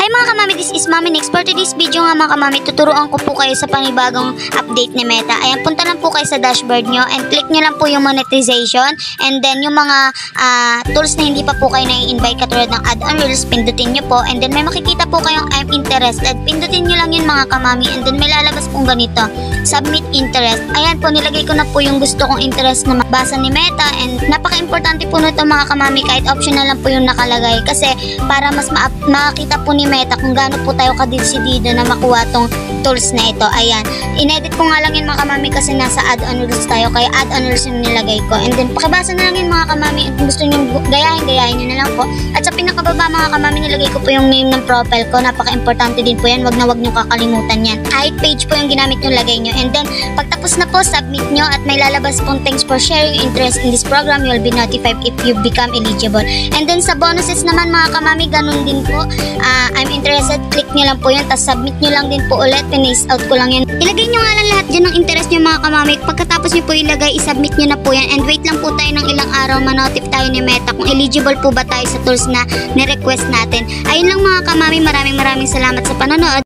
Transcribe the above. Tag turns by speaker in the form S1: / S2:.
S1: Hi mga kamami, this is Mami Next. For today's video nga mga kamami, tuturuan ko po kayo sa panibagong update ni Meta. Ayan, punta lang po kayo sa dashboard nyo and click nyo lang po yung monetization, and then yung mga tools na hindi pa po kayo nai-invite katulad ng add-on reels, pindutin nyo po, and then may makikita po kayong I'm interested. Pindutin nyo lang yun mga kamami, and then may lalabas pong ganito, submit interest. Ayan po, nilagay ko na po yung gusto kong interest na mabasa ni Meta, and napaka-importante po nito mga kamami, kahit optional lang po yung nakalagay kasi para mas makakita po ni Meta kung gaano po tayo kadesidido na makuha tong tools na ito. Ayan, inedit ko nga lang yun mga kamami kasi nasa add-on rules tayo, kaya add-on rules yung nilagay ko, and then pakibasa na lang yun mga kamami. Kung gusto nyo gayahin nyo na lang po. At sa pinakababa mga kamami, nilagay ko po yung name ng profile ko. Napaka-importante din po yan, wag na wag nyo kakalimutan yan. Height page po yung ginamit nyo, lagay nyo, and then pagtapos na po, submit nyo at may lalabas pong thanks for sharing your interest in this program, you'll be notified if you become eligible. And then sa bonuses naman mga kamami, ganun din po. I'm interested, click nyo lang po yun, tapos submit nyo lang din po ulit, pinace out ko lang yun. Ilagay nyo nga lang lahat dyan ng interest nyo mga kamami. Pagkatapos nyo po ilagay, isubmit nyo na po yan, and wait lang po tayo ng ilang araw, manotify tayo ni Meta kung eligible po ba tayo sa tools na ni-request natin. Ayun lang mga kamami, maraming salamat sa panonood.